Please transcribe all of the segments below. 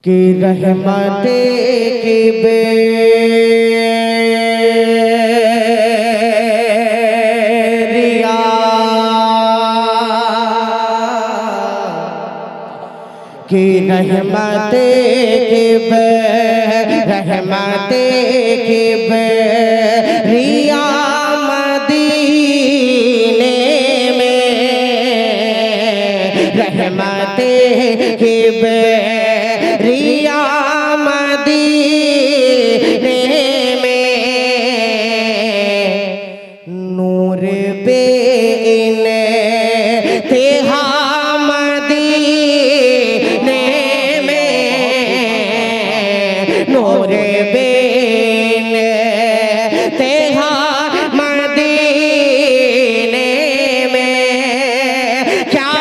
कि रहमते की बेरिया कि रहमते की रहमते की बेरिया मदीने में रहमते की रिया मदीने में नूर बेन तेहा मदीने में नूर बेन तेहा मदीने में क्या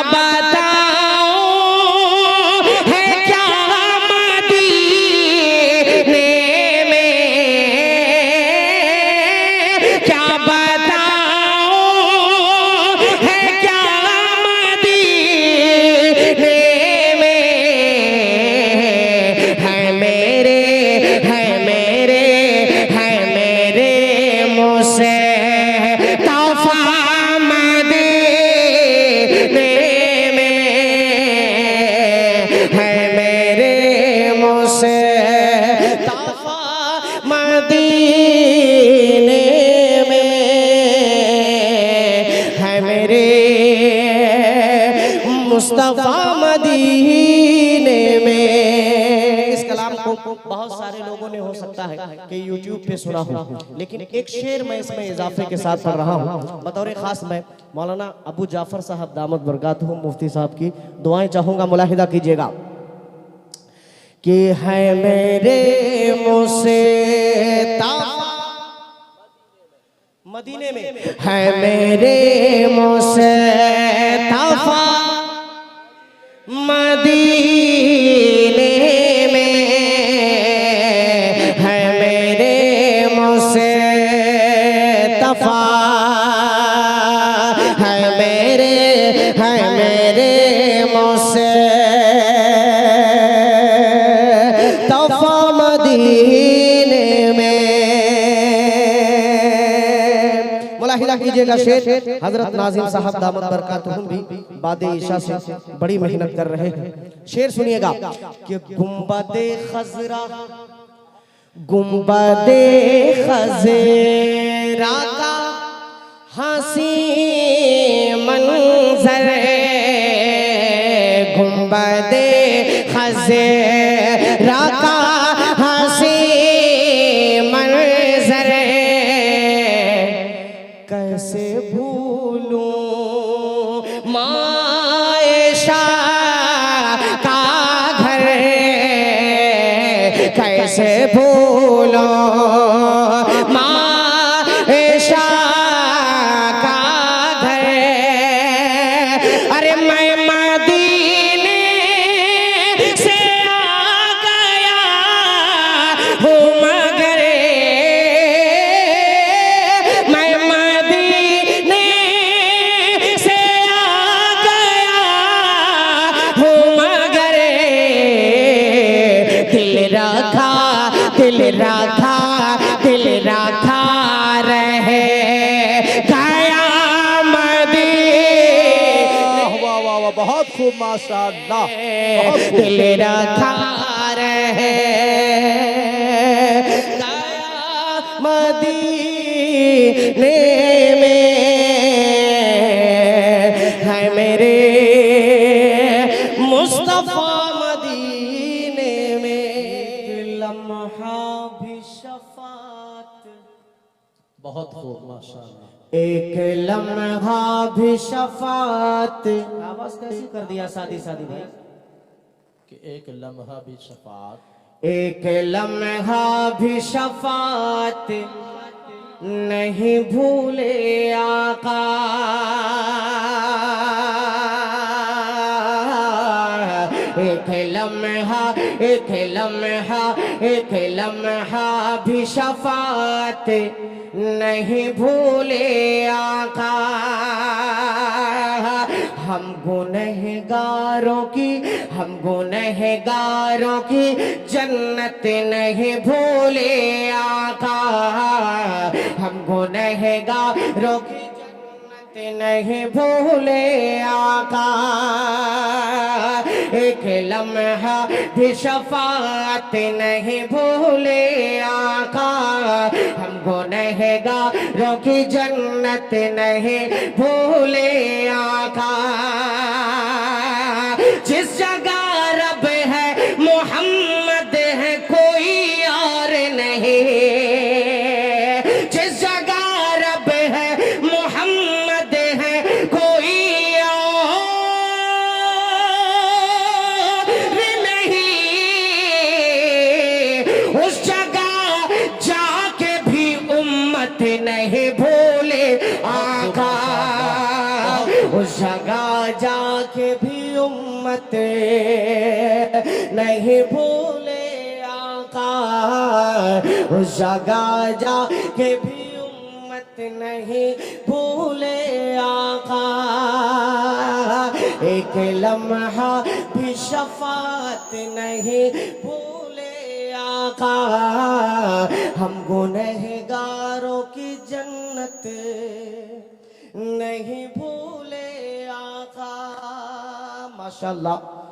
मदीने में है मेरे मुस्तफा मदीने में। इस कलाम को बहुत सारे लोगों ने हो सकता है कि YouTube पे सुना हो, लेकिन एक शेर मैं इसमें इजाफे के साथ पढ़ रहा हूँ। बतौर खास मैं मौलाना अबू जाफर साहब दामद बरकातहुम मुफ्ती साहब की दुआएं चाहूँगा, मुलाहिदा कीजिएगा कि है मेरे मुस्तफा मदीने में है मेरे मुस्तफा मदीने में है मेरे मुस्तफा है मेरे मुस्तफा मदीने में। मुलाहिदा कीजिएगा शेर हजरत नाज़िम साहब दामद बरकातहुम भी बाद ईशा से बड़ी मेहनत कर रहे हैं। शेर सुनिएगा कि गुंबदे खज़रा का हंसी मंजर गुंबदे खज़रा का हंसी मंजर कैसे भूलूं मायशा का घर कैसे भूलूं मायशा का घर। अरे मैं मदीने से आ गया हूँ मगर मैं मदीने से आ गया हूँ मगर दिल रखा रहे गया मदीने। वाह वाह वाह, बहुत खूब माशाअल्लाह। दिल रखा रहे गया मदीने में है मेरे मुस्तफा मदीने में। लम्हा भी शफात, बहुत खूब माशाअल्लाह। एक लम्हा भी शफात, आवाज कैसी कर दिया सादी सादी भाई कि एक लम्हा भी शफात, एक लम्हा भी शफात नहीं भूले आका। एक लम्हा एक लम्हा भी शफात नहीं भूले आका। हम गुनहगारों की जन्नत नहीं भूले आका। हम गुनहगारों की जन्नत नहीं भूले आका। एक लम्हा भी शफात नहीं भूले आका। हम गुनहगारों की जन्नत नहीं भूले आका। जिस जगह रब है मोहम्मद है कोई और नहीं। जिस जगह रब है मोहम्मद है कोई और नहीं। उस जगह जाके भी उम्मत नहीं भूले आका। उस जगह जाके भी उम्मत नहीं भूले आका। उस जगह जाके भी उम्मत नहीं भूले आका। एक लम्हा भी शफात नहीं भूले आका। हम गुनहगारों की जन्नत नहीं भूले आका। माशाल्लाह।